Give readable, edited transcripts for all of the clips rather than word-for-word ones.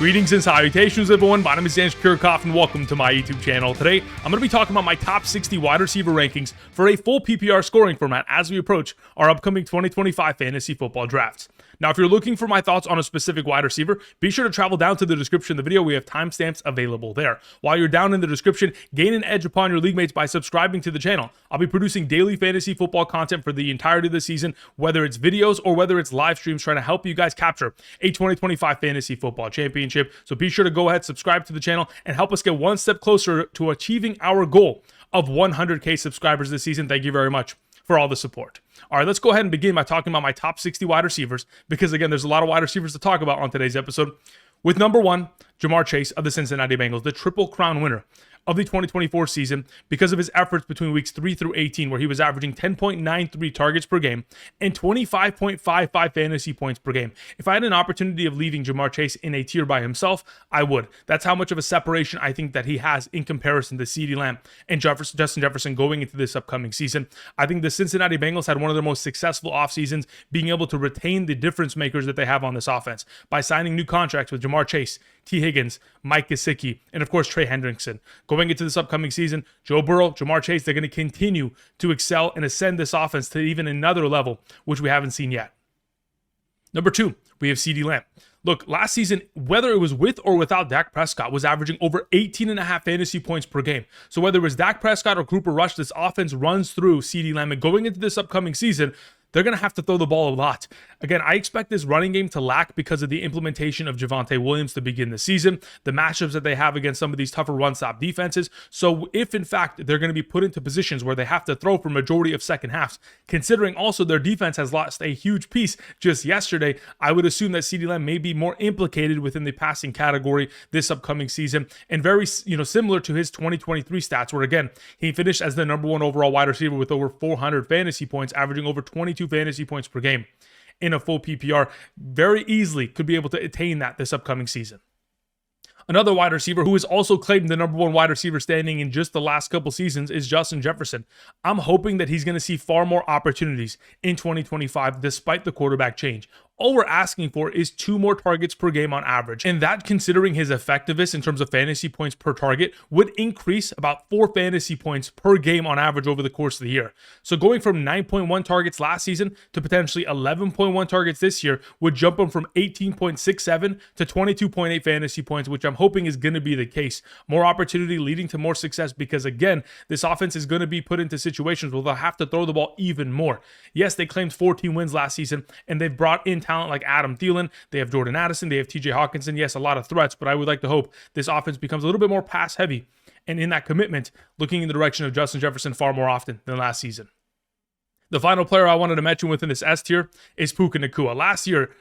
Greetings and salutations, everyone. My name is Dan Kirchhoff, and welcome to my YouTube channel. Today, I'm going to be talking about my top 60 wide receiver rankings for a full PPR scoring format as we approach our upcoming 2025 fantasy football drafts. Now, if you're looking for my thoughts on a specific wide receiver, be sure to travel down to the description of the video. We have timestamps available there. While you're down in the description, gain an edge upon your league mates by subscribing to the channel. I'll be producing daily fantasy football content for the entirety of the season, whether it's videos or whether it's live streams, trying to help you guys capture a 2025 fantasy football championship. So be sure to go ahead, subscribe to the channel, and help us get one step closer to achieving our goal of 100K subscribers this season. Thank you very much for all the support. All right, let's go ahead and begin by talking about my top 60 wide receivers, because again, there's a lot of wide receivers to talk about on today's episode. With number 1, Ja'Marr Chase of the Cincinnati Bengals, the Triple Crown winner of the 2024 season because of his efforts between weeks 3 through 18, where he was averaging 10.93 targets per game and 25.55 fantasy points per game. If I had an opportunity of leaving Ja'Marr Chase in a tier by himself, I would. That's how much of a separation I think that he has in comparison to CeeDee Lamb and Justin Jefferson going into this upcoming season. I think the Cincinnati Bengals had one of their most successful off seasons, being able to retain the difference makers that they have on this offense by signing new contracts with Ja'Marr Chase, T. Higgins, Mike Gesicki, and of course Trey Hendrickson. Going into this upcoming season, Joe Burrow, Ja'Marr Chase, they're going to continue to excel and ascend this offense to even another level, which we haven't seen yet. Number 2, we have CeeDee Lamb. Look, last season, whether it was with or without Dak Prescott, was averaging over 18.5 fantasy points per game. So whether it was Dak Prescott or Cooper Rush, this offense runs through CeeDee Lamb. And going into this upcoming season, they're going to have to throw the ball a lot. Again, I expect this running game to lack because of the implementation of Javonte Williams to begin the season, the matchups that they have against some of these tougher run-stop defenses. So if, in fact, they're going to be put into positions where they have to throw for majority of second halves, considering also their defense has lost a huge piece just yesterday, I would assume that CeeDee Lamb may be more implicated within the passing category this upcoming season, and very, similar to his 2023 stats, where, again, he finished as the number 1 overall wide receiver with over 400 fantasy points, averaging over 22 fantasy points per game in a full PPR. Very easily could be able to attain that this upcoming season. Another wide receiver who has also claimed the number 1 wide receiver standing in just the last couple seasons is Justin Jefferson. I'm hoping that he's going to see far more opportunities in 2025 despite the quarterback change. All we're asking for is 2 more targets per game on average. And that, considering his effectiveness in terms of fantasy points per target, would increase about 4 fantasy points per game on average over the course of the year. So going from 9.1 targets last season to potentially 11.1 targets this year would jump him from 18.67 to 22.8 fantasy points, which I'm hoping is going to be the case. More opportunity leading to more success because, again, this offense is going to be put into situations where they'll have to throw the ball even more. Yes, they claimed 14 wins last season, and they've brought in talent like Adam Thielen, they have Jordan Addison, they have TJ Hawkinson. Yes, a lot of threats, but I would like to hope this offense becomes a little bit more pass heavy, and in that commitment, looking in the direction of Justin Jefferson far more often than last season. The final player I wanted to mention within this S tier is Puka Nacua. Last year,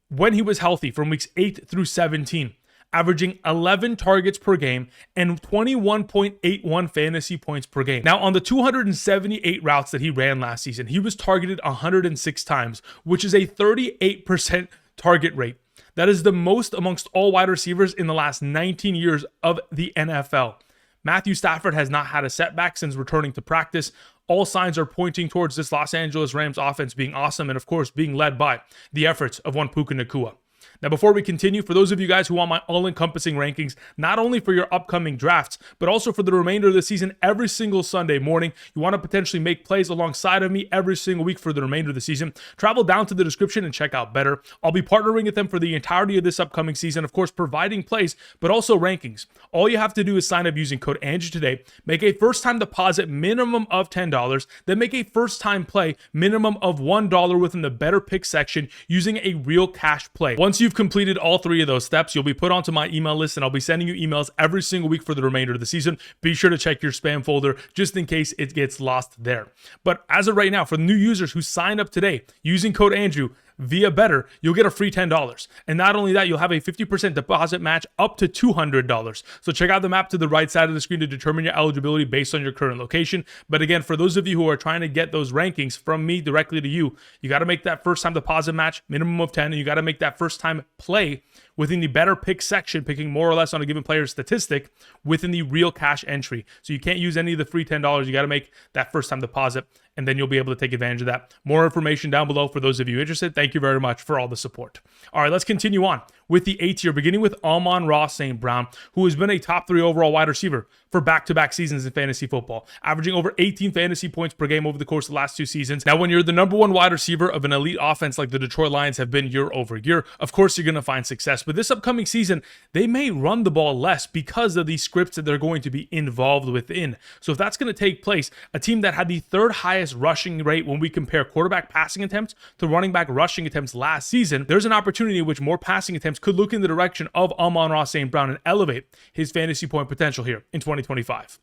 when he was healthy from weeks 8 through 17, averaging 11 targets per game and 21.81 fantasy points per game. Now, on the 278 routes that he ran last season, he was targeted 106 times, which is a 38% target rate. That is the most amongst all wide receivers in the last 19 years of the NFL. Matthew Stafford has not had a setback since returning to practice. All signs are pointing towards this Los Angeles Rams offense being awesome and, of course, being led by the efforts of one Puka Nacua. Now, before we continue, for those of you guys who want my all-encompassing rankings, not only for your upcoming drafts, but also for the remainder of the season, every single Sunday morning, you want to potentially make plays alongside of me every single week for the remainder of the season, travel down to the description and check out Betr. I'll be partnering with them for the entirety of this upcoming season, of course, providing plays, but also rankings. All you have to do is sign up using code Andrew today, make a first-time deposit minimum of $10, then make a first-time play minimum of $1 within the Betr Picks section using a real cash play. Once you've completed all 3 of those steps, you'll be put onto my email list, and I'll be sending you emails every single week for the remainder of the season. Be sure to check your spam folder just in case it gets lost there. But as of right now, for the new users who sign up today using code Andrew via Betr, you'll get a free $10. And not only that, you'll have a 50% deposit match up to $200. So check out the map to the right side of the screen to determine your eligibility based on your current location. But again, for those of you who are trying to get those rankings from me directly to you, you got to make that first time deposit match, minimum of 10, and you got to make that first time play within the Betr Picks section, picking more or less on a given player's statistic within the real cash entry. So you can't use any of the free $10. You got to make that first time deposit, and then you'll be able to take advantage of that. More information down below for those of you interested. Thank you very much for all the support. All right, let's continue on with the A tier, beginning with Amon-Ra St. Brown, who has been a top 3 overall wide receiver for back-to-back seasons in fantasy football, averaging over 18 fantasy points per game over the course of the last 2 seasons. Now, when you're the number 1 wide receiver of an elite offense like the Detroit Lions have been year over year, of course you're going to find success. But this upcoming season, they may run the ball less because of these scripts that they're going to be involved within. So if that's going to take place, a team that had the 3rd highest rushing rate when we compare quarterback passing attempts to running back rushing attempts last season, there's an opportunity in which more passing attempts could look in the direction of Amon-Ra St. Brown and elevate his fantasy point potential here in 2025.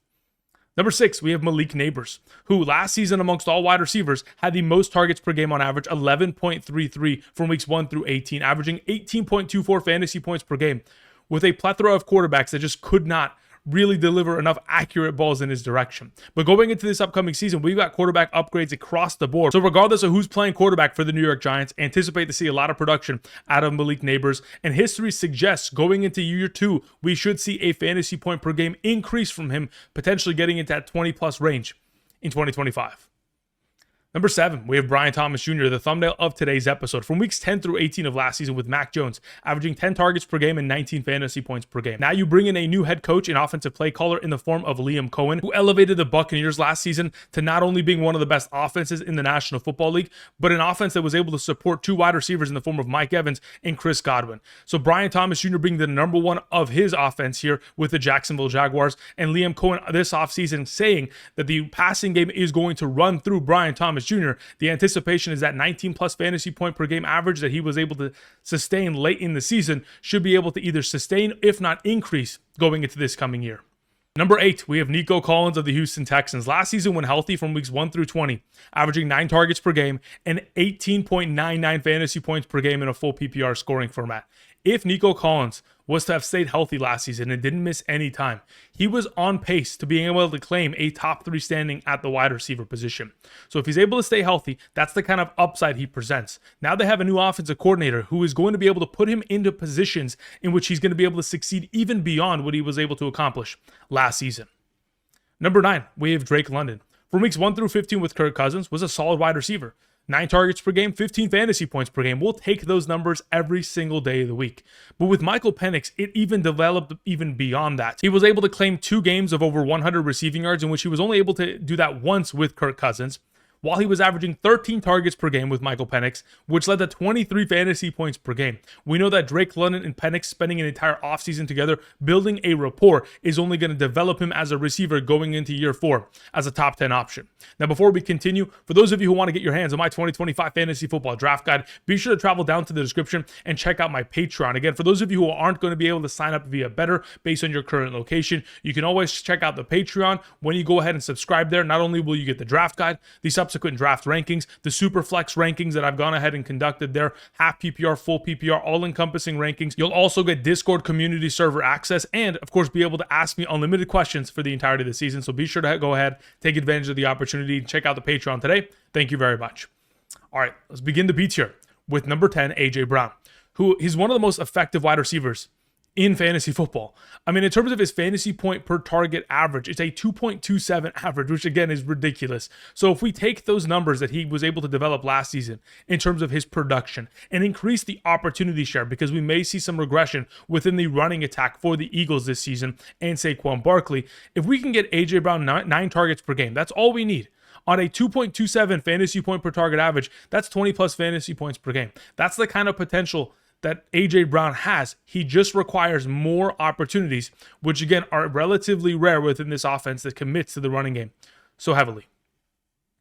Number 6, we have Malik Nabers, who last season amongst all wide receivers had the most targets per game on average, 11.33 from weeks 1 through 18, averaging 18.24 fantasy points per game, with a plethora of quarterbacks that just could not really deliver enough accurate balls in his direction. But going into this upcoming season, we've got quarterback upgrades across the board. So regardless of who's playing quarterback for the New York Giants, anticipate to see a lot of production out of Malik Nabers. And history suggests going into year 2, we should see a fantasy point per game increase from him, potentially getting into that 20+ range in 2025. Number 7, we have Brian Thomas Jr., the thumbnail of today's episode. From weeks 10 through 18 of last season with Mac Jones, averaging 10 targets per game and 19 fantasy points per game. Now you bring in a new head coach and offensive play caller in the form of Liam Cohen, who elevated the Buccaneers last season to not only being one of the best offenses in the National Football League, but an offense that was able to support 2 wide receivers in the form of Mike Evans and Chris Godwin. So Brian Thomas Jr. being the number 1 of his offense here with the Jacksonville Jaguars, and Liam Cohen this offseason saying that the passing game is going to run through Brian Thomas Jr. The anticipation is that 19+ fantasy point per game average that he was able to sustain late in the season should be able to either sustain, if not increase, going into this coming year. Number 8, we have Nico Collins of the Houston Texans. Last season, when healthy from weeks 1 through 20, averaging 9 targets per game and 18.99 fantasy points per game in a full PPR scoring format. If Nico Collins was to have stayed healthy last season and didn't miss any time, he was on pace to being able to claim a top 3 standing at the wide receiver position. So if he's able to stay healthy, that's the kind of upside he presents. Now they have a new offensive coordinator who is going to be able to put him into positions in which he's going to be able to succeed even beyond what he was able to accomplish last season. Number 9, we have Drake London. From weeks 1 through 15 with Kirk Cousins, was a solid wide receiver. 9 targets per game, 15 fantasy points per game. We'll take those numbers every single day of the week. But with Michael Penix, it even developed even beyond that. He was able to claim 2 games of over 100 receiving yards, in which he was only able to do that once with Kirk Cousins, while he was averaging 13 targets per game with Michael Penix, which led to 23 fantasy points per game. We know that Drake London and Penix spending an entire offseason together building a rapport is only going to develop him as a receiver going into year 4 as a top 10 option. Now, before we continue, for those of you who want to get your hands on my 2025 Fantasy Football Draft Guide, be sure to travel down to the description and check out my Patreon. Again, for those of you who aren't going to be able to sign up via Betr based on your current location, you can always check out the Patreon. When you go ahead and subscribe there, not only will you get the draft guide, the subsequent draft rankings, the super flex rankings that I've gone ahead and conducted there, half PPR, full PPR, all-encompassing rankings. You'll also get Discord community server access and, of course, be able to ask me unlimited questions for the entirety of the season. So be sure to go ahead, take advantage of the opportunity, and check out the Patreon today. Thank you very much. All right, let's begin the beats here with number 10, A.J. Brown, who is one of the most effective wide receivers in fantasy football. I mean, in terms of his fantasy point per target average, it's a 2.27 average, which again is ridiculous. So if we take those numbers that he was able to develop last season in terms of his production and increase the opportunity share, because we may see some regression within the running attack for the Eagles this season and Saquon Barkley, if we can get A.J. Brown 9 targets per game, that's all we need. On a 2.27 fantasy point per target average, that's 20+ fantasy points per game. That's the kind of potential that A.J. Brown has. He just requires more opportunities, which again are relatively rare within this offense that commits to the running game so heavily.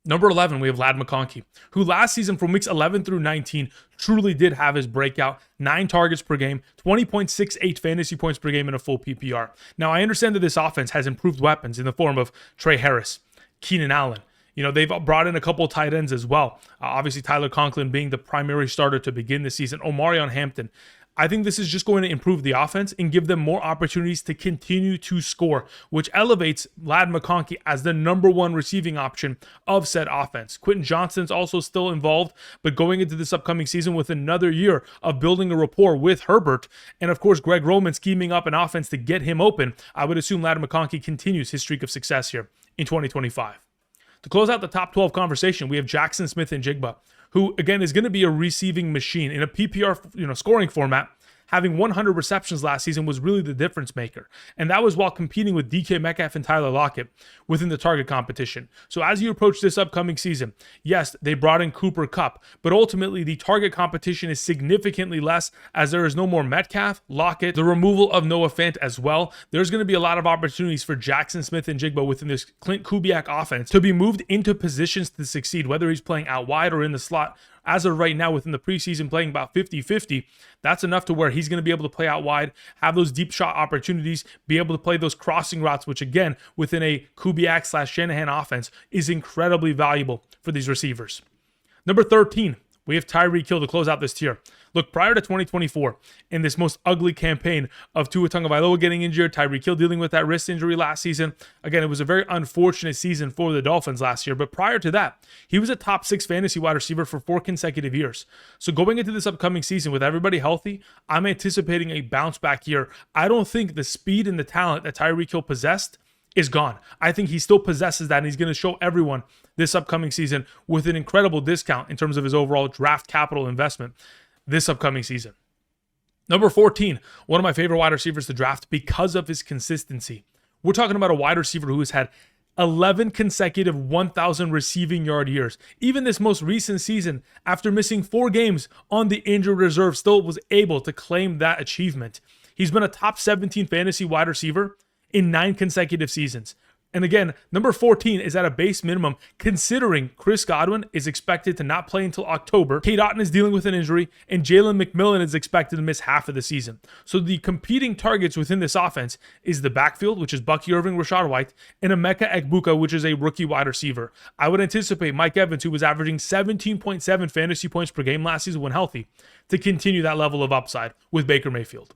Number 11, we have Ladd McConkey, who last season from weeks 11 through 19 truly did have his breakout. 9 targets per game, 20.68 fantasy points per game in a full PPR. Now, I understand that this offense has improved weapons in the form of Trey Harris, Keenan Allen. You know, they've brought in a couple of tight ends as well. Obviously, Tyler Conklin being the primary starter to begin the season. Omarion Hampton. I think this is just going to improve the offense and give them more opportunities to continue to score, which elevates Ladd McConkey as the number 1 receiving option of said offense. Quentin Johnston's also still involved, but going into this upcoming season with another year of building a rapport with Herbert, and of course Greg Roman scheming up an offense to get him open, I would assume Ladd McConkey continues his streak of success here in 2025. To close out the top 12 conversation, we have Jaxon Smith-Njigba, who again is going to be a receiving machine in a PPR scoring format. having 100 receptions last season was really the difference maker. And that was while competing with DK Metcalf and Tyler Lockett within the target competition. So as you approach this upcoming season, yes, they brought in Cooper Kupp, but ultimately the target competition is significantly less as there is no more Metcalf, Lockett, the removal of Noah Fant as well. There's going to be a lot of opportunities for Jaxon Smith-Njigba within this Clint Kubiak offense to be moved into positions to succeed, whether he's playing out wide or in the slot. As of right now, within the preseason, playing about 50-50, that's enough to where he's going to be able to play out wide, have those deep shot opportunities, be able to play those crossing routes, which again, within a Kubiak/Shanahan offense, is incredibly valuable for these receivers. Number 13, we have Tyreek Hill to close out this tier. Look, prior to 2024, in this most ugly campaign of Tua Tagovailoa getting injured, Tyreek Hill dealing with that wrist injury last season, again, it was a very unfortunate season for the Dolphins last year, but prior to that, he was a top 6 fantasy wide receiver for 4 consecutive years. So going into this upcoming season with everybody healthy, I'm anticipating a bounce back year. I don't think the speed and the talent that Tyreek Hill possessed is gone. I think he still possesses that, and he's going to show everyone this upcoming season with an incredible discount in terms of his overall draft capital investment this upcoming season. Number 14, one of my favorite wide receivers to draft because of his consistency. We're talking about a wide receiver who has had 11 consecutive 1,000 receiving yard years. Even this most recent season, after missing 4 games on the injured reserve, still was able to claim that achievement. He's been a top 17 fantasy wide receiver in 9 consecutive seasons. And again, number 14 is at a base minimum, considering Chris Godwin is expected to not play until October, Cade Otton is dealing with an injury, and Jalen McMillan is expected to miss half of the season. So the competing targets within this offense is the backfield, which is Bucky Irving, Rachaad White, and Emeka Egbuka, which is a rookie wide receiver. I would anticipate Mike Evans, who was averaging 17.7 fantasy points per game last season when healthy, to continue that level of upside with Baker Mayfield.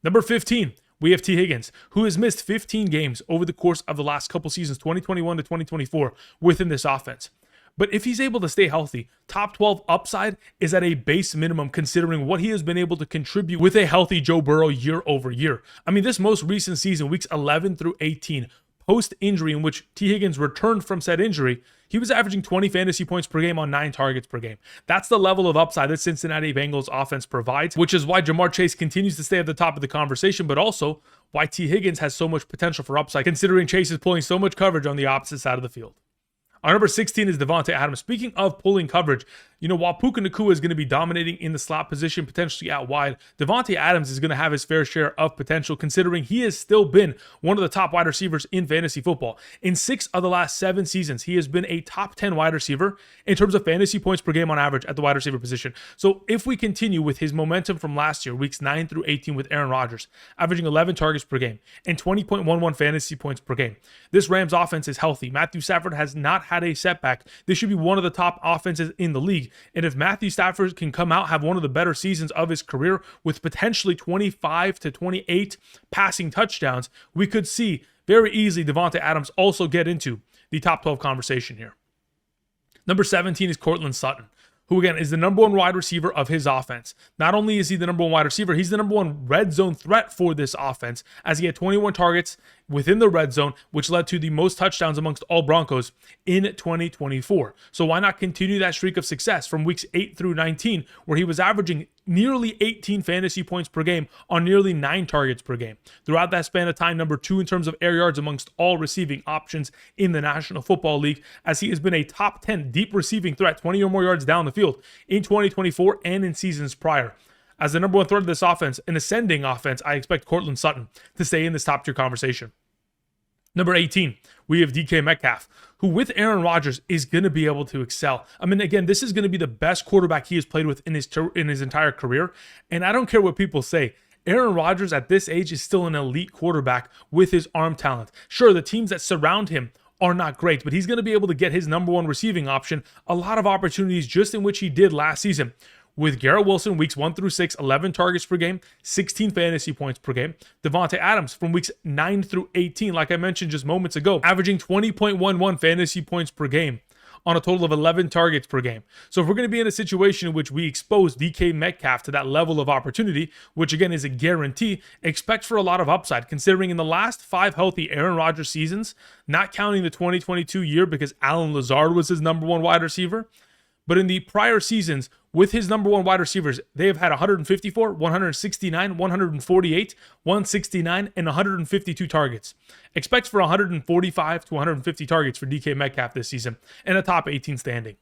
Number 15, we have T. Higgins, who has missed 15 games over the course of the last couple seasons, 2021 to 2024, within this offense. But if he's able to stay healthy, top 12 upside is at a base minimum considering what he has been able to contribute with a healthy Joe Burrow year over year. I mean, this most recent season, weeks 11 through 18, post-injury in which T. Higgins returned from said injury, he was averaging 20 fantasy points per game on 9 targets per game. That's the level of upside that Cincinnati Bengals offense provides, which is why Jamar Chase continues to stay at the top of the conversation, but also why T. Higgins has so much potential for upside, considering Chase is pulling so much coverage on the opposite side of the field. Our number 16 is Davante Adams. Speaking of pulling coverage, while Puka Nacua is going to be dominating in the slot position, potentially out wide, Davante Adams is going to have his fair share of potential, considering he has still been one of the top wide receivers in fantasy football. In 6 of the last 7 seasons, he has been a top 10 wide receiver in terms of fantasy points per game on average at the wide receiver position. So if we continue with his momentum from last year, weeks 9 through 18 with Aaron Rodgers, averaging 11 targets per game and 20.11 fantasy points per game, this Rams offense is healthy. Matthew Stafford has not had a setback. This should be one of the top offenses in the league. And if Matthew Stafford can come out, have one of the better seasons of his career with potentially 25 to 28 passing touchdowns, we could see very easily Davante Adams also get into the top 12 conversation here. Number 17 is Courtland Sutton, who again is the number 1 wide receiver of his offense. Not only is he the number 1 wide receiver, he's the number 1 red zone threat for this offense, as he had 21 targets within the red zone, which led to the most touchdowns amongst all Broncos in 2024. So why not continue that streak of success from weeks 8 through 19, where he was averaging nearly 18 fantasy points per game on nearly 9 targets per game. Throughout that span of time, number 2 in terms of air yards amongst all receiving options in the National Football League, as he has been a top 10 deep receiving threat, 20 or more yards down the field in 2024 and in seasons prior. As the number 1 threat of this offense, an ascending offense, I expect Courtland Sutton to stay in this top tier conversation. Number 18, we have DK Metcalf, who with Aaron Rodgers is going to be able to excel. I mean, again, this is going to be the best quarterback he has played with in his entire career. And I don't care what people say. Aaron Rodgers at this age is still an elite quarterback with his arm talent. Sure, the teams that surround him are not great, but he's going to be able to get his number 1 receiving option a lot of opportunities, just in which he did last season. With Garrett Wilson, weeks 1 through 6, 11 targets per game, 16 fantasy points per game. Davante Adams from weeks 9 through 18, like I mentioned just moments ago, averaging 20.11 fantasy points per game on a total of 11 targets per game. So if we're going to be in a situation in which we expose DK Metcalf to that level of opportunity, which again is a guarantee, expect for a lot of upside, considering in the last 5 healthy Aaron Rodgers seasons, not counting the 2022 year because Allen Lazard was his number 1 wide receiver, But in the prior seasons, with his number one wide receivers, they have had 154, 169, 148, 169, and 152 targets. Expect for 145 to 150 targets for DK Metcalf this season, and a top 18 standing.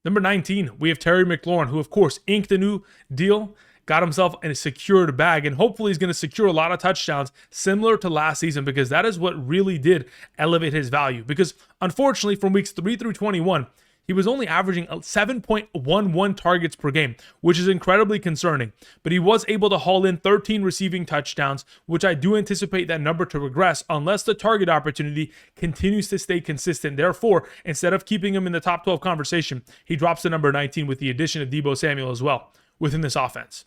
Number 19, we have Terry McLaurin, who of course inked a new deal, got himself in a secured bag, and hopefully he's going to secure a lot of touchdowns similar to last season, because that is what really did elevate his value. Because unfortunately, from weeks 3 through 21, he was only averaging 7.11 targets per game, which is incredibly concerning. But he was able to haul in 13 receiving touchdowns, which I do anticipate that number to regress unless the target opportunity continues to stay consistent. Therefore, instead of keeping him in the top 12 conversation, he drops to number 19 with the addition of Deebo Samuel as well within this offense.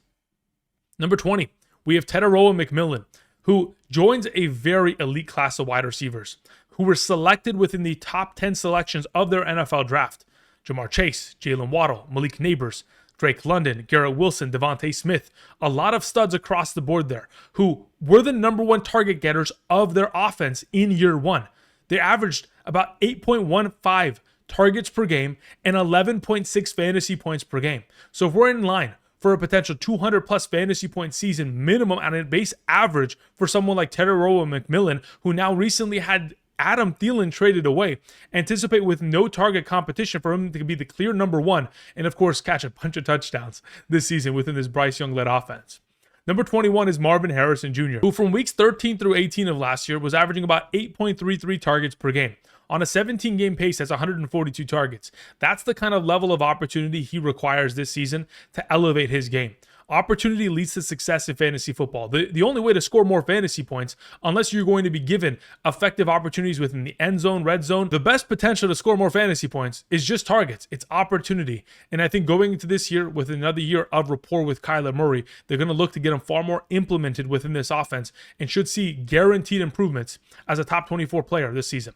Number 20, we have Tetairoa McMillan, who joins a very elite class of wide receivers who were selected within the top 10 selections of their NFL draft. Jamar Chase, Jaylen Waddle, Malik Nabers, Drake London, Garrett Wilson, DeVonta Smith, a lot of studs across the board there who were the number one target getters of their offense in year one. They averaged about 8.15 targets per game and 11.6 fantasy points per game. So if we're in line for a potential 200 plus fantasy point season minimum on a base average for someone like Tetairoa McMillan, who now recently had Adam Thielen traded away, anticipate with no target competition for him to be the clear number one and of course catch a bunch of touchdowns this season within this Bryce Young-led offense. Number 21 is Marvin Harrison Jr., who from weeks 13 through 18 of last year was averaging about 8.33 targets per game. On a 17-game pace, that's 142 targets. That's the kind of level of opportunity he requires this season to elevate his game. Opportunity leads to success in fantasy football. The only way to score more fantasy points, unless you're going to be given effective opportunities within the end zone, red zone, the best potential to score more fantasy points is just targets. It's opportunity. And I think going into this year with another year of rapport with Kyler Murray, they're going to look to get him far more implemented within this offense and should see guaranteed improvements as a top 24 player this season.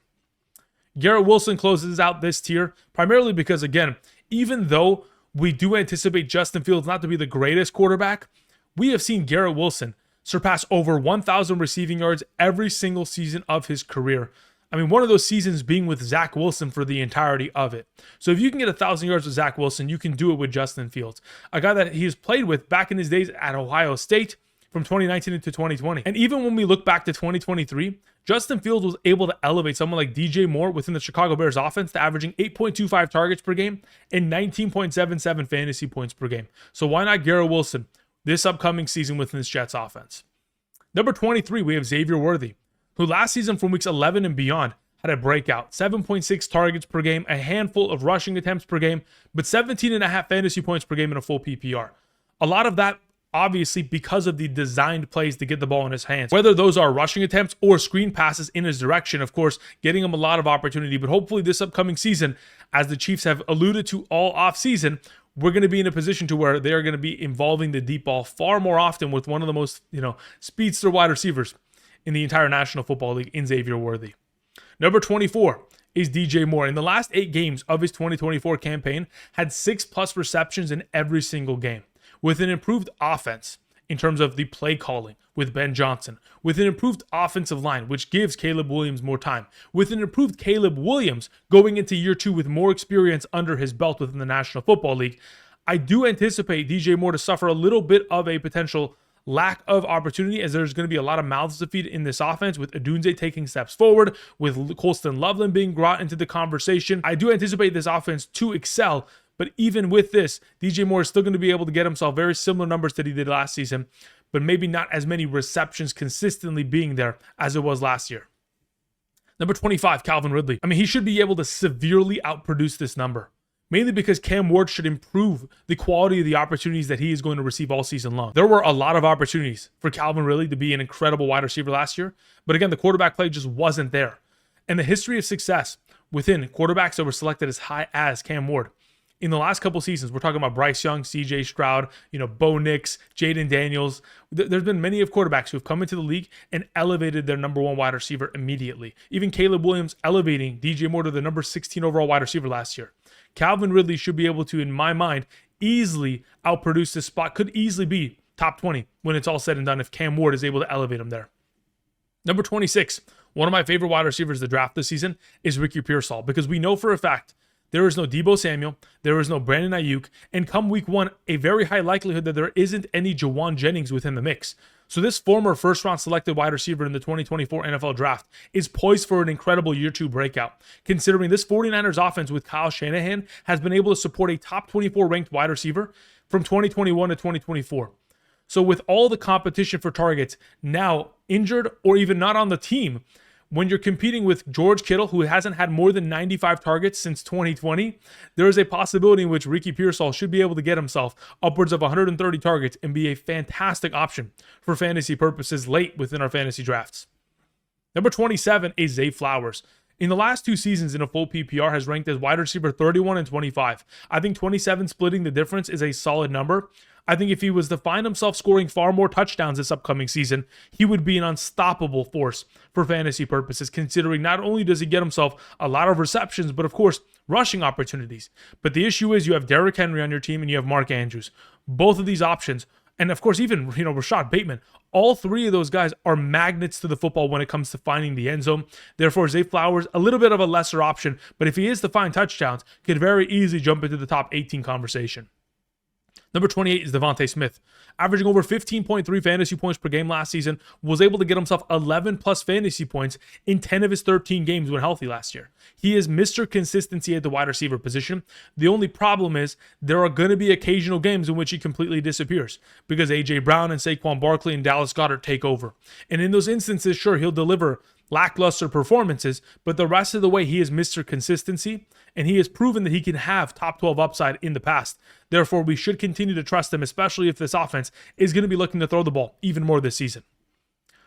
Garrett Wilson closes out this tier primarily because, again, even though we do anticipate Justin Fields not to be the greatest quarterback, we have seen Garrett Wilson surpass over 1,000 receiving yards every single season of his career. I mean, one of those seasons being with Zach Wilson for the entirety of it. So if you can get 1,000 yards with Zach Wilson, you can do it with Justin Fields, a guy that he has played with back in his days at Ohio State from 2019 into 2020. And even when we look back to 2023, Justin Fields was able to elevate someone like DJ Moore within the Chicago Bears offense to averaging 8.25 targets per game and 19.77 fantasy points per game. So why not Garrett Wilson this upcoming season within this Jets offense? Number 23, we have Xavier Worthy, who last season from weeks 11 and beyond had a breakout. 7.6 targets per game, a handful of rushing attempts per game, but 17.5 fantasy points per game in a full PPR. A lot of that obviously because of the designed plays to get the ball in his hands. Whether those are rushing attempts or screen passes in his direction, of course, getting him a lot of opportunity. But hopefully this upcoming season, as the Chiefs have alluded to all offseason, we're going to be in a position to where they are going to be involving the deep ball far more often with one of the most, speedster wide receivers in the entire National Football League in Xavier Worthy. Number 24 is DJ Moore. In the last 8 games of his 2024 campaign, had 6+ receptions in every single game. With an improved offense in terms of the play calling with Ben Johnson, with an improved offensive line, which gives Caleb Williams more time, with an improved Caleb Williams going into year 2 with more experience under his belt within the National Football League, I do anticipate DJ Moore to suffer a little bit of a potential lack of opportunity, as there's going to be a lot of mouths to feed in this offense with Odunze taking steps forward, with Colston Loveland being brought into the conversation. I do anticipate this offense to excel. But even with this, DJ Moore is still going to be able to get himself very similar numbers that he did last season, but maybe not as many receptions consistently being there as it was last year. Number 25, Calvin Ridley. I mean, he should be able to severely outproduce this number, mainly because Cam Ward should improve the quality of the opportunities that he is going to receive all season long. There were a lot of opportunities for Calvin Ridley to be an incredible wide receiver last year, but again, the quarterback play just wasn't there. And the history of success within quarterbacks that were selected as high as Cam Ward, in the last couple seasons, we're talking about Bryce Young, CJ Stroud, Bo Nix, Jaden Daniels. There's been many of quarterbacks who have come into the league and elevated their number 1 wide receiver immediately. Even Caleb Williams elevating DJ Moore to the number 16 overall wide receiver last year. Calvin Ridley should be able to, in my mind, easily outproduce this spot. Could easily be top 20 when it's all said and done if Cam Ward is able to elevate him there. Number 26, one of my favorite wide receivers to draft this season is Ricky Pearsall, because we know for a fact There is no Deebo Samuel, there is no Brandon Ayuk, and come week 1, a very high likelihood that there isn't any Jawan Jennings within the mix. So this former first-round selected wide receiver in the 2024 NFL Draft is poised for an incredible year 2 breakout, considering this 49ers offense with Kyle Shanahan has been able to support a top 24 ranked wide receiver from 2021 to 2024. So with all the competition for targets now injured or even not on the team, when you're competing with George Kittle, who hasn't had more than 95 targets since 2020, there is a possibility in which Ricky Pearsall should be able to get himself upwards of 130 targets and be a fantastic option for fantasy purposes late within our fantasy drafts. Number 27 is Zay Flowers. In the last 2 seasons in a full PPR has ranked as wide receiver 31 and 25. I think 27 splitting the difference is a solid number. I think if he was to find himself scoring far more touchdowns this upcoming season, he would be an unstoppable force for fantasy purposes, considering not only does he get himself a lot of receptions, but of course, rushing opportunities. But the issue is you have Derrick Henry on your team and you have Mark Andrews. Both of these options, and of course, even Rashad Bateman, all 3 of those guys are magnets to the football when it comes to finding the end zone. Therefore, Zay Flowers, a little bit of a lesser option, but if he is to find touchdowns, could very easily jump into the top 18 conversation. Number 28 is DeVonta Smith. Averaging over 15.3 fantasy points per game last season, was able to get himself 11 plus fantasy points in 10 of his 13 games when healthy last year. He is Mr. Consistency at the wide receiver position. The only problem is there are going to be occasional games in which he completely disappears because A.J. Brown and Saquon Barkley and Dallas Goedert take over. And in those instances, sure, he'll deliver lackluster performances, but the rest of the way he is Mr. Consistency, and he has proven that he can have top 12 upside in the past. Therefore, we should continue to trust him, especially if this offense is going to be looking to throw the ball even more this season.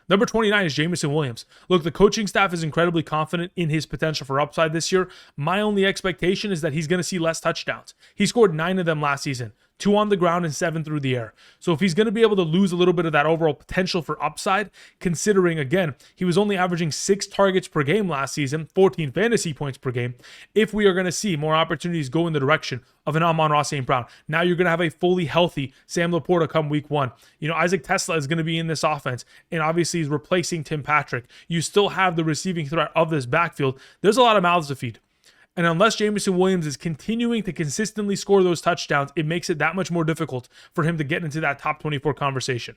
Number 29 is Jameson Williams. Look, the coaching staff is incredibly confident in his potential for upside this year. My only expectation is that he's going to see less touchdowns. He scored 9 of them last season, 2 on the ground and 7 through the air. So if he's going to be able to lose a little bit of that overall potential for upside, considering, again, he was only averaging 6 targets per game last season, 14 fantasy points per game, if we are going to see more opportunities go in the direction of an Amon-Ra St. Brown. Now you're going to have a fully healthy Sam Laporta come week 1. Isaac Tesla is going to be in this offense, and obviously he's replacing Tim Patrick. You still have the receiving threat of this backfield. There's a lot of mouths to feed. And unless Jameson Williams is continuing to consistently score those touchdowns, it makes it that much more difficult for him to get into that top 24 conversation.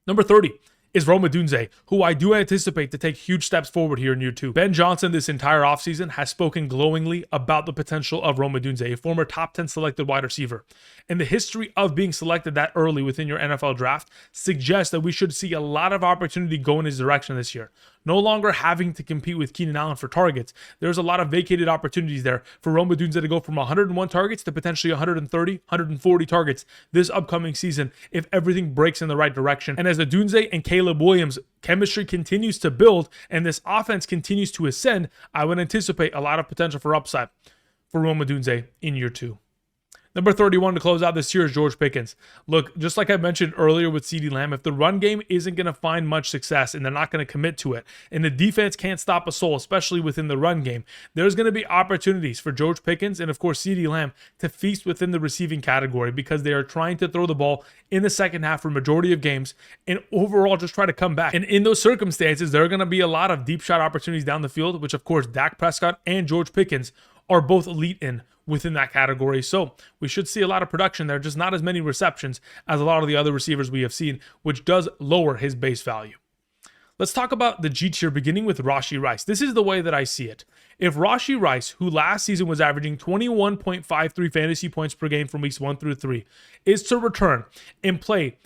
Number 30 is Rome Odunze, who I do anticipate to take huge steps forward here in year 2. Ben Johnson this entire offseason has spoken glowingly about the potential of Rome Odunze, a former top 10 selected wide receiver. And the history of being selected that early within your NFL draft suggests that we should see a lot of opportunity go in his direction this year. No longer having to compete with Keenan Allen for targets, there's a lot of vacated opportunities there for Rome Odunze to go from 101 targets to potentially 130, 140 targets this upcoming season if everything breaks in the right direction. And as Odunze and Caleb Williams chemistry continues to build and this offense continues to ascend, I would anticipate a lot of potential for upside for Rome Odunze in year 2. Number 31 to close out this year is George Pickens. Look, just like I mentioned earlier with CeeDee Lamb, if the run game isn't going to find much success and they're not going to commit to it, and the defense can't stop a soul, especially within the run game, there's going to be opportunities for George Pickens and, of course, CeeDee Lamb to feast within the receiving category because they are trying to throw the ball in the second half for majority of games and overall just try to come back. And in those circumstances, there are going to be a lot of deep shot opportunities down the field, which, of course, Dak Prescott and George Pickens are both elite in within that category. So we should see a lot of production there, just not as many receptions as a lot of the other receivers we have seen, which does lower his base value. Let's talk about the G tier, beginning with Rashee Rice. This is the way that I see it. If Rashee Rice, who last season was averaging 21.53 fantasy points per game from weeks 1 through 3, is to return and play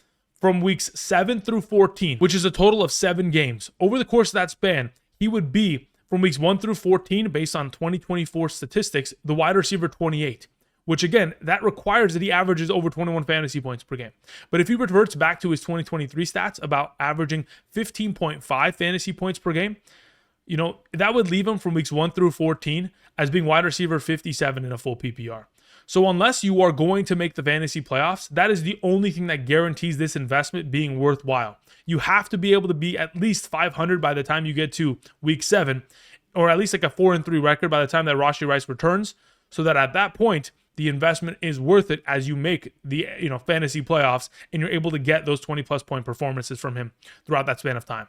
from weeks 7 through 14, which is a total of 7 games, over the course of that span, he would be from weeks 1 through 14, based on 2024 statistics, the wide receiver 28, which again, that requires that he averages over 21 fantasy points per game. But if he reverts back to his 2023 stats about averaging 15.5 fantasy points per game, that would leave him from weeks 1 through 14 as being wide receiver 57 in a full PPR. So unless you are going to make the fantasy playoffs, that is the only thing that guarantees this investment being worthwhile. You have to be able to be at least 500 by the time you get to week 7, or at least like a 4-3 record by the time that Rashee Rice returns, so that at that point, the investment is worth it as you make the fantasy playoffs and you're able to get those 20+ point performances from him throughout that span of time.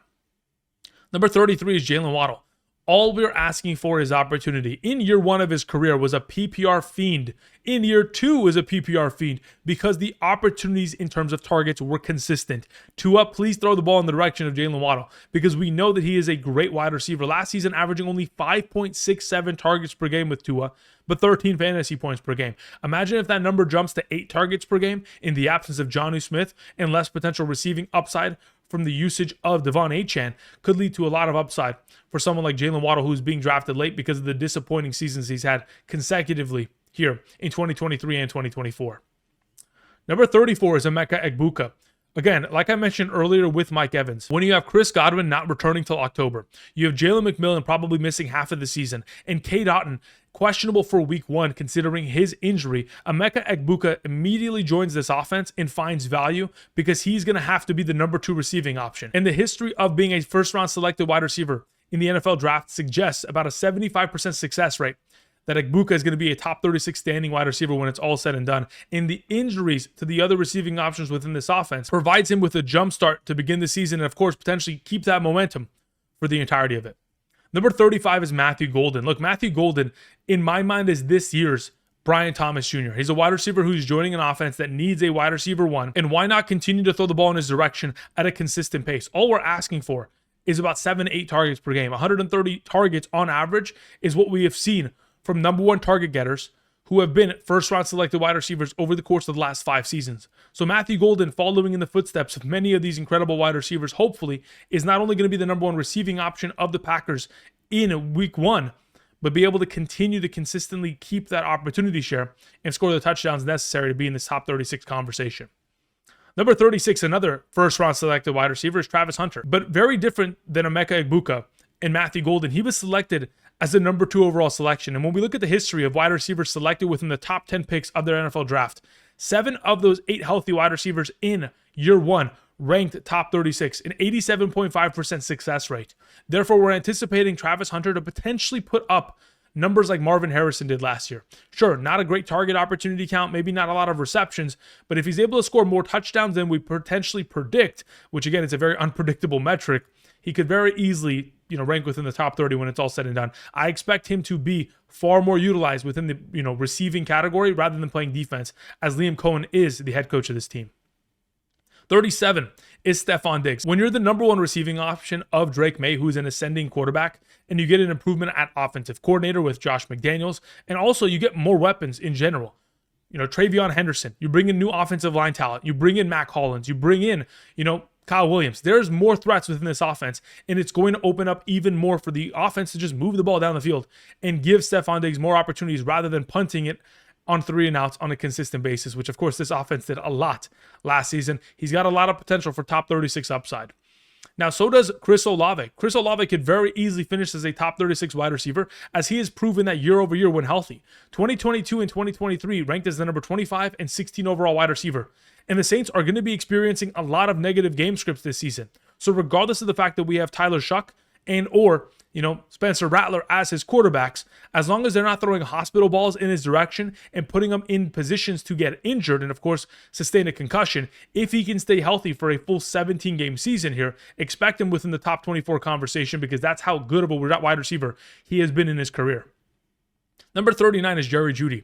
Number 33 is Jaylen Waddle. All we're asking for is opportunity. In year 1 of his career was a PPR fiend. In year 2 is a PPR fiend because the opportunities in terms of targets were consistent. Tua, please throw the ball in the direction of Jaylen Waddle because we know that he is a great wide receiver. Last season, averaging only 5.67 targets per game with Tua, but 13 fantasy points per game. Imagine if that number jumps to 8 targets per game in the absence of Jonnu Smith and less potential receiving upside from the usage of Devon St. Could lead to a lot of upside for someone like Jaylen Waddle, who's being drafted late because of the disappointing seasons he's had consecutively here in 2023 and 2024. Number 34 is Emeka Egbuka. Again, like I mentioned earlier with Mike Evans, when you have Chris Godwin not returning till October, you have Jalen McMillan probably missing half of the season, and Cade Otton questionable for week 1 considering his injury, Emeka Egbuka immediately joins this offense and finds value because he's going to have to be the number 2 receiving option. And the history of being a first-round selected wide receiver in the NFL draft suggests about a 75% success rate that Egbuka is going to be a top 36 standing wide receiver when it's all said and done. And the injuries to the other receiving options within this offense provides him with a jump start to begin the season and, of course, potentially keep that momentum for the entirety of it. Number 35 is Matthew Golden. Look, Matthew Golden, in my mind, is this year's Brian Thomas Jr. He's a wide receiver who's joining an offense that needs a wide receiver 1. And why not continue to throw the ball in his direction at a consistent pace? All we're asking for is about 7 to 8 targets per game. 130 targets on average is what we have seen from number 1 target getters who have been first-round selected wide receivers over the course of the last 5 seasons. So Matthew Golden, following in the footsteps of many of these incredible wide receivers, hopefully is not only going to be the number 1 receiving option of the Packers in week 1, but be able to continue to consistently keep that opportunity share and score the touchdowns necessary to be in this top 36 conversation. Number 36, another first-round selected wide receiver, is Travis Hunter. But very different than Emeka Egbuka and Matthew Golden, he was selected as the number 2 overall selection. And when we look at the history of wide receivers selected within the top 10 picks of their NFL draft, 7 of those 8 healthy wide receivers in year 1 ranked top 36, an 87.5% success rate. Therefore, we're anticipating Travis Hunter to potentially put up numbers like Marvin Harrison did last year. Sure, not a great target opportunity count, maybe not a lot of receptions, but if he's able to score more touchdowns than we potentially predict, which again, is a very unpredictable metric, he could very easily, rank within the top 30 when it's all said and done. I expect him to be far more utilized within the, receiving category rather than playing defense, as Liam Cohen is the head coach of this team. 37 is Stefon Diggs. When you're the number 1 receiving option of Drake May, who's an ascending quarterback, and you get an improvement at offensive coordinator with Josh McDaniels, and also you get more weapons in general. Travion Henderson, you bring in new offensive line talent, you bring in Matt Collins, you bring in, Kyle Williams. There's more threats within this offense, and it's going to open up even more for the offense to just move the ball down the field and give Stefon Diggs more opportunities rather than punting it on 3 and outs on a consistent basis, which of course this offense did a lot last season. He's got a lot of potential for top 36 upside. Now, so does Chris Olave. Chris Olave could very easily finish as a top 36 wide receiver, as he has proven that year over year when healthy. 2022 and 2023 ranked as the number 25 and 16 overall wide receiver. And the Saints are going to be experiencing a lot of negative game scripts this season. So regardless of the fact that we have Tyler Shuck or Spencer Rattler as his quarterbacks, as long as they're not throwing hospital balls in his direction and putting him in positions to get injured and, of course, sustain a concussion, if he can stay healthy for a full 17-game season here, expect him within the top 24 conversation because that's how good of a wide receiver he has been in his career. Number 39 is Jerry Jeudy.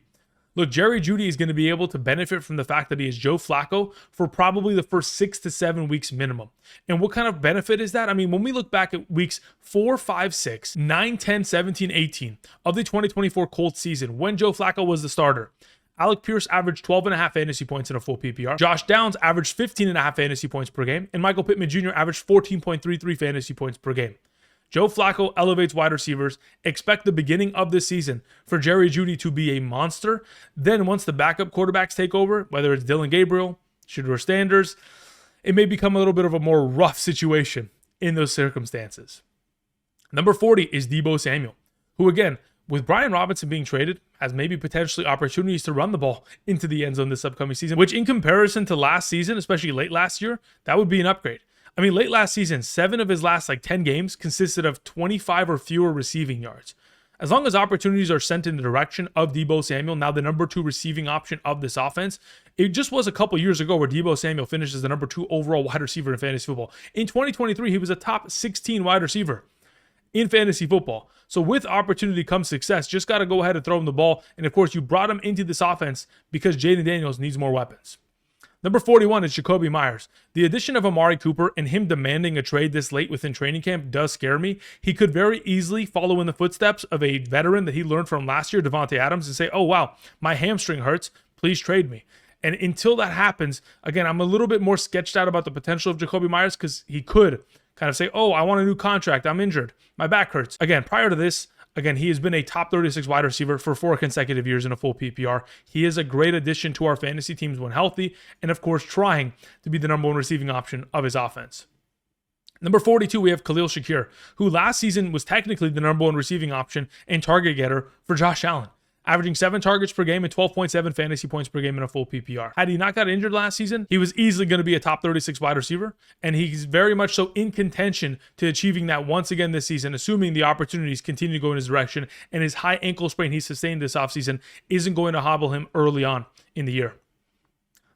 Look, Jerry Jeudy is going to be able to benefit from the fact that he is Joe Flacco for probably the first 6 to 7 weeks minimum. And what kind of benefit is that? I mean, when we look back at weeks 4, 5, 6, 9, 10, 17, 18 of the 2024 Colts season, when Joe Flacco was the starter, Alec Pierce averaged 12.5 fantasy points in a full PPR. Josh Downs averaged 15.5 fantasy points per game. And Michael Pittman Jr. averaged 14.33 fantasy points per game. Joe Flacco elevates wide receivers. Expect the beginning of this season for Jerry Jeudy to be a monster. Then once the backup quarterbacks take over, whether it's Dylan Gabriel, Shedeur Sanders, it may become a little bit of a more rough situation in those circumstances. Number 40 is Deebo Samuel, who again, with Brian Robinson being traded, has maybe potentially opportunities to run the ball into the end zone this upcoming season, which in comparison to last season, especially late last year, that would be an upgrade. I mean, late last season, 7 of his last 10 games consisted of 25 or fewer receiving yards. As long as opportunities are sent in the direction of Deebo Samuel, now the number 2 receiving option of this offense, it just was a couple years ago where Deebo Samuel finished as the number 2 overall wide receiver in fantasy football. In 2023, he was a top 16 wide receiver in fantasy football. So with opportunity comes success. Just got to go ahead and throw him the ball. And of course, you brought him into this offense because Jaden Daniels needs more weapons. Number 41 is Jakobi Meyers. The addition of Amari Cooper and him demanding a trade this late within training camp does scare me. He could very easily follow in the footsteps of a veteran that he learned from last year, Davante Adams, and say, oh, wow, my hamstring hurts. Please trade me. And until that happens, again, I'm a little bit more sketched out about the potential of Jakobi Meyers because he could kind of say, oh, I want a new contract. I'm injured. My back hurts. Again, prior to this, he has been a top 36 wide receiver for 4 consecutive years in a full PPR. He is a great addition to our fantasy teams when healthy, and of course, trying to be the number 1 receiving option of his offense. Number 42, we have Khalil Shakir, who last season was technically the number 1 receiving option and target getter for Josh Allen, averaging 7 targets per game and 12.7 fantasy points per game in a full PPR. Had he not got injured last season, he was easily going to be a top 36 wide receiver, and he's very much so in contention to achieving that once again this season, assuming the opportunities continue to go in his direction, and his high ankle sprain he sustained this offseason isn't going to hobble him early on in the year.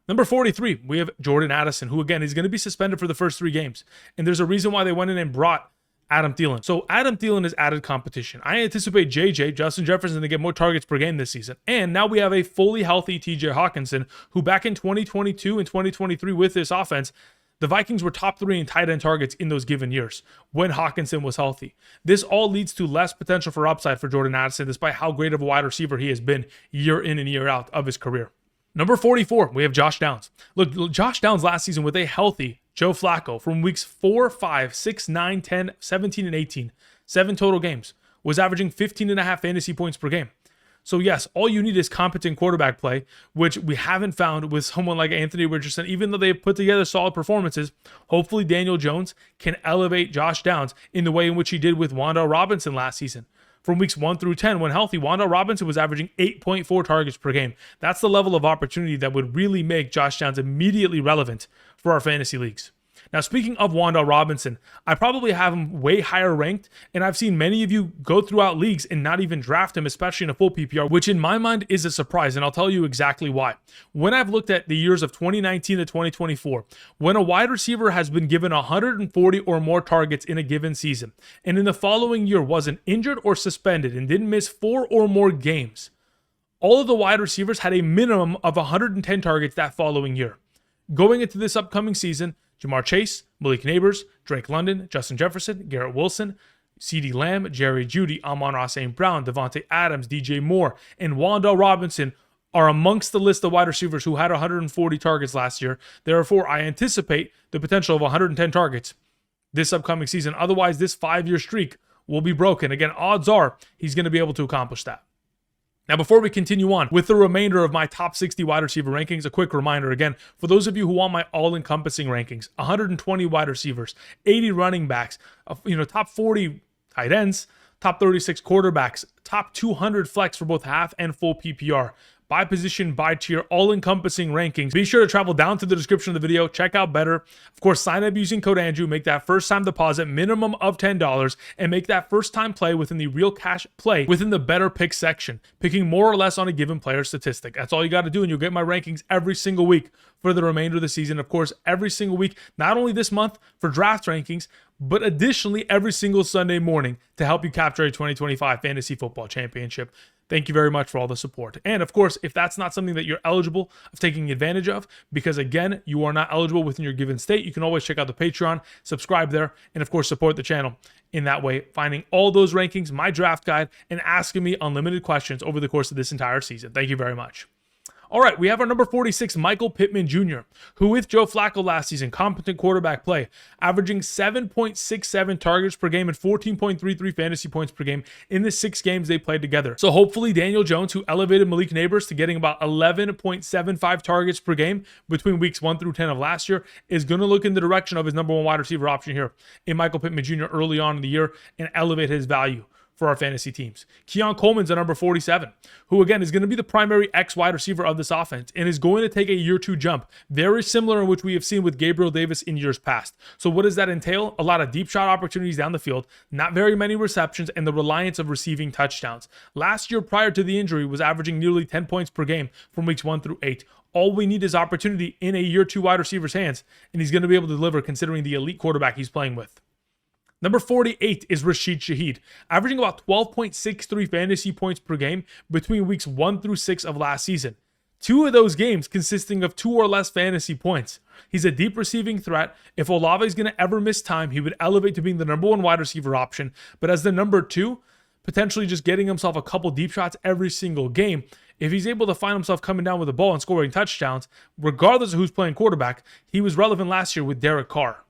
Number 43, we have Jordan Addison, who again is going to be suspended for the first 3 games, and there's a reason why they went in and brought Adam Thielen. So Adam Thielen is added competition. I anticipate Justin Jefferson to get more targets per game this season. And now we have a fully healthy TJ Hawkinson, who back in 2022 and 2023 with this offense, the Vikings were top 3 in tight end targets in those given years when Hawkinson was healthy. This all leads to less potential for upside for Jordan Addison, despite how great of a wide receiver he has been year in and year out of his career. Number 44, we have Josh Downs. Look, Josh Downs last season with a healthy Joe Flacco from weeks 4, 5, 6, 9, 10, 17, and 18, 7 total games, was averaging 15.5 fantasy points per game. So yes, all you need is competent quarterback play, which we haven't found with someone like Anthony Richardson, even though they've put together solid performances. Hopefully Daniel Jones can elevate Josh Downs in the way in which he did with Wan'Dale Robinson last season. From weeks 1 through 10, when healthy, Wan'Dale Robinson was averaging 8.4 targets per game. That's the level of opportunity that would really make Josh Downs immediately relevant for our fantasy leagues. Now, speaking of Wan'Dale Robinson, I probably have him way higher ranked, and I've seen many of you go throughout leagues and not even draft him, especially in a full PPR, which in my mind is a surprise, and I'll tell you exactly why. When I've looked at the years of 2019 to 2024, when a wide receiver has been given 140 or more targets in a given season, and in the following year wasn't injured or suspended and didn't miss 4 or more games, all of the wide receivers had a minimum of 110 targets that following year. Going into this upcoming season, Ja'Marr Chase, Malik Nabers, Drake London, Justin Jefferson, Garrett Wilson, CeeDee Lamb, Jerry Jeudy, Amon-Ra St. Brown, Davante Adams, DJ Moore, and Wan'Dale Robinson are amongst the list of wide receivers who had 140 targets last year. Therefore, I anticipate the potential of 110 targets this upcoming season. Otherwise, this 5-year streak will be broken. Again, odds are he's going to be able to accomplish that. Now, before we continue on with the remainder of my top 60 wide receiver rankings, a quick reminder again, for those of you who want my all-encompassing rankings, 120 wide receivers, 80 running backs, top 40 tight ends, top 36 quarterbacks, top 200 flex for both half and full PPR. By position, by tier, all-encompassing rankings. Be sure to travel down to the description of the video. Check out Betr. Of course, sign up using code Andrew. Make that first-time deposit minimum of $10 and make that first-time play within the real cash play within the Betr Picks section, picking more or less on a given player statistic. That's all you got to do, and you'll get my rankings every single week for the remainder of the season. Of course, every single week, not only this month for draft rankings, but additionally every single Sunday morning to help you capture a 2025 Fantasy Football Championship. Thank you very much for all the support. And of course, if that's not something that you're eligible of taking advantage of, because again, you are not eligible within your given state, you can always check out the Patreon, subscribe there, and of course, support the channel in that way, finding all those rankings, my draft guide, and asking me unlimited questions over the course of this entire season. Thank you very much. All right, we have our number 46, Michael Pittman Jr., who with Joe Flacco last season, competent quarterback play, averaging 7.67 targets per game and 14.33 fantasy points per game in the 6 games they played together. So hopefully Daniel Jones, who elevated Malik Nabers to getting about 11.75 targets per game between weeks 1 through 10 of last year, is going to look in the direction of his number 1 wide receiver option here in Michael Pittman Jr. early on in the year and elevate his value for our fantasy teams. Keon Coleman's at number 47, who again is going to be the primary X wide receiver of this offense and is going to take a year 2 jump, very similar in which we have seen with Gabriel Davis in years past. So what does that entail? A lot of deep shot opportunities down the field, not very many receptions, and the reliance of receiving touchdowns. Last year, prior to the injury, was averaging nearly 10 points per game from weeks 1 through 8. All we need is opportunity in a year 2 wide receiver's hands, and he's going to be able to deliver considering the elite quarterback he's playing with. Number 48 is Rashee Rice, averaging about 12.63 fantasy points per game between weeks 1 through 6 of last season. 2 of those games consisting of 2 or less fantasy points. He's a deep receiving threat. If Olave is going to ever miss time, he would elevate to being the number 1 wide receiver option. But as the number 2, potentially just getting himself a couple deep shots every single game, if he's able to find himself coming down with the ball and scoring touchdowns, regardless of who's playing quarterback, he was relevant last year with Derek Carr.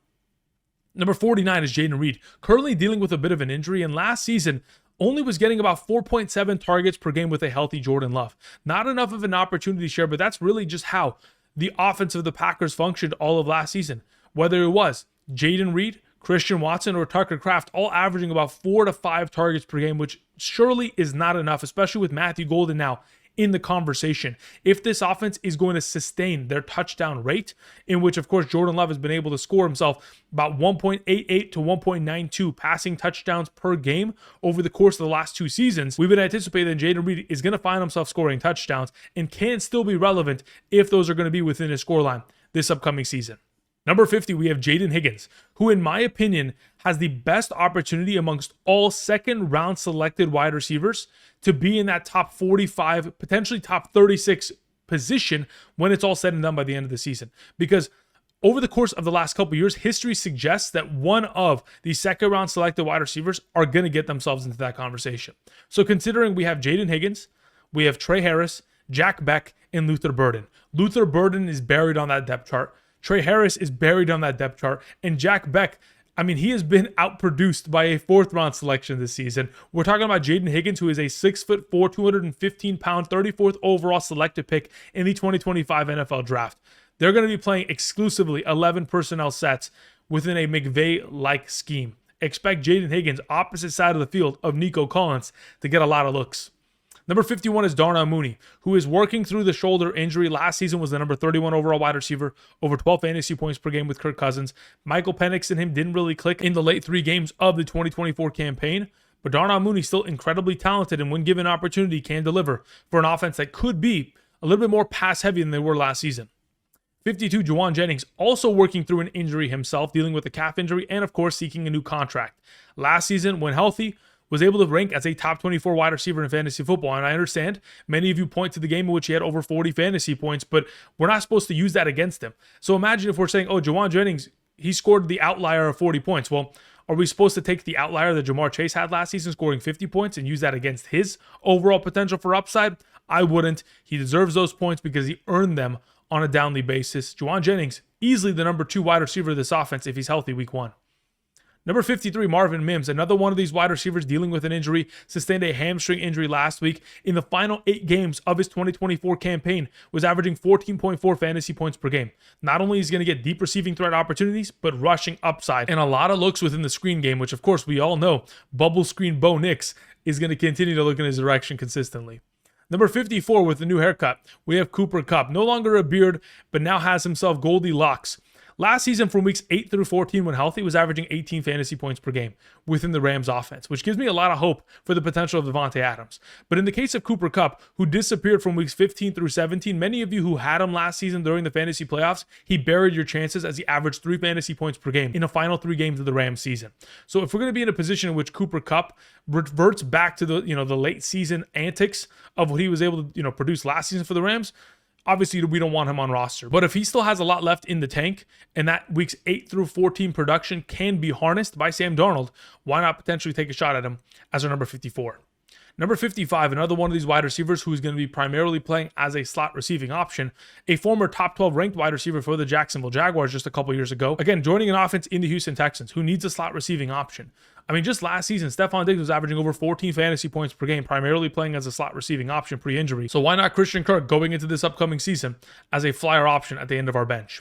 Number 49 is Jayden Reed, currently dealing with a bit of an injury, and last season only was getting about 4.7 targets per game with a healthy Jordan Love. Not enough of an opportunity share, but that's really just how the offense of the Packers functioned all of last season. Whether it was Jayden Reed, Christian Watson, or Tucker Kraft, all averaging about 4 to 5 targets per game, which surely is not enough, especially with Matthew Golden now in the conversation. If this offense is going to sustain their touchdown rate, in which, of course, Jordan Love has been able to score himself about 1.88 to 1.92 passing touchdowns per game over the course of the last 2 seasons, we would anticipate that Jayden Reed is going to find himself scoring touchdowns and can still be relevant if those are going to be within his scoreline this upcoming season. Number 50, we have Jaden Higgins, who in my opinion has the best opportunity amongst all second-round selected wide receivers to be in that top 45, potentially top 36 position when it's all said and done by the end of the season. Because over the course of the last couple of years, history suggests that one of the second-round selected wide receivers are going to get themselves into that conversation. So considering we have Jaden Higgins, we have Trey Harris, Jack Beck, and Luther Burden. Luther Burden is buried on that depth chart. Trey Harris is buried on that depth chart. And Jack Beck, I mean, he has been outproduced by a 4th-round selection this season. We're talking about Jaden Higgins, who is a 6'4", 215-pound, 34th overall selected pick in the 2025 NFL Draft. They're going to be playing exclusively 11 personnel sets within a McVay-like scheme. Expect Jaden Higgins, opposite side of the field of Nico Collins, to get a lot of looks. Number 51 is Darnell Mooney, who is working through the shoulder injury. Last season was the number 31 overall wide receiver, over 12 fantasy points per game with Kirk Cousins. Michael Penix and him didn't really click in the late 3 games of the 2024 campaign, but Darnell Mooney still incredibly talented and when given opportunity can deliver for an offense that could be a little bit more pass heavy than they were last season. 52, Juwan Jennings, also working through an injury himself, dealing with a calf injury and of course seeking a new contract. Last season, when healthy, was able to rank as a top 24 wide receiver in fantasy football. And I understand many of you point to the game in which he had over 40 fantasy points, but we're not supposed to use that against him. So imagine if we're saying, oh, Juwan Jennings, he scored the outlier of 40 points. Well, are we supposed to take the outlier that Jamar Chase had last season, scoring 50 points, and use that against his overall potential for upside? I wouldn't. He deserves those points because he earned them on a downly basis. Juwan Jennings, easily the number 2 wide receiver of this offense if he's healthy week 1. Number 53, Marvin Mims, another one of these wide receivers dealing with an injury, sustained a hamstring injury last week. In the final 8 games of his 2024 campaign, was averaging 14.4 fantasy points per game. Not only is he going to get deep receiving threat opportunities, but rushing upside and a lot of looks within the screen game, which of course we all know bubble screen Bo Nix is going to continue to look in his direction consistently. Number 54 with the new haircut, we have Cooper Kupp. No longer a beard, but now has himself Goldilocks. Last season, from weeks 8 through 14 when healthy, was averaging 18 fantasy points per game within the Rams offense, which gives me a lot of hope for the potential of Davante Adams. But in the case of Cooper Kupp, who disappeared from weeks 15 through 17, many of you who had him last season during the fantasy playoffs, he buried your chances as he averaged 3 fantasy points per game in the final 3 games of the Rams season. So if we're going to be in a position in which Cooper Kupp reverts back to the late season antics of what he was able to produce last season for the Rams, obviously, we don't want him on roster. But if he still has a lot left in the tank and that weeks 8 through 14 production can be harnessed by Sam Darnold, why not potentially take a shot at him as our number 54? Number 55, another one of these wide receivers who is going to be primarily playing as a slot receiving option, a former top 12 ranked wide receiver for the Jacksonville Jaguars just a couple years ago. Again, joining an offense in the Houston Texans who needs a slot receiving option. I mean, just last season, Stefon Diggs was averaging over 14 fantasy points per game, primarily playing as a slot receiving option pre-injury. So why not Christian Kirk going into this upcoming season as a flyer option at the end of our bench?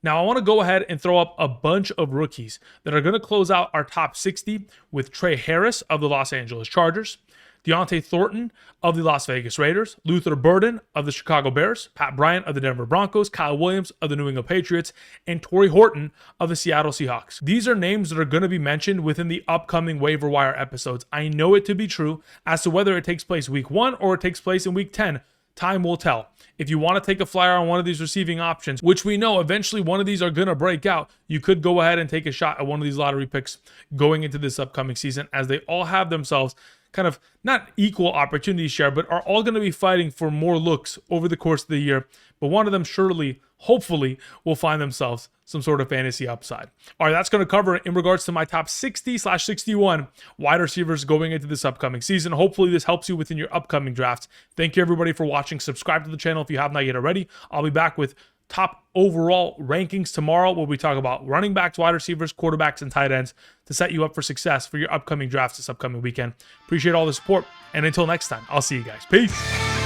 Now, I want to go ahead and throw up a bunch of rookies that are going to close out our top 60 with Trey Harris of the Los Angeles Chargers, Deontay Thornton of the Las Vegas Raiders, Luther Burden of the Chicago Bears, Pat Bryant of the Denver Broncos, Kyle Williams of the New England Patriots, and Torrey Horton of the Seattle Seahawks. These are names that are going to be mentioned within the upcoming waiver wire episodes. I know it to be true. As to whether it takes place week 1 or it takes place in week 10, time will tell. If you want to take a flyer on one of these receiving options, which we know eventually one of these are going to break out, you could go ahead and take a shot at one of these lottery picks going into this upcoming season, as they all have themselves kind of not equal opportunity share, but are all going to be fighting for more looks over the course of the year. But one of them surely, hopefully, will find themselves some sort of fantasy upside. All right, that's going to cover it in regards to my top 60/61 wide receivers going into this upcoming season. Hopefully this helps you within your upcoming drafts. Thank you everybody for watching. Subscribe to the channel if you have not yet already. I'll be back with top overall rankings tomorrow, where we talk about running backs, wide receivers, quarterbacks, and tight ends to set you up for success for your upcoming drafts this upcoming weekend. Appreciate all the support, and until next time, I'll see you guys. Peace.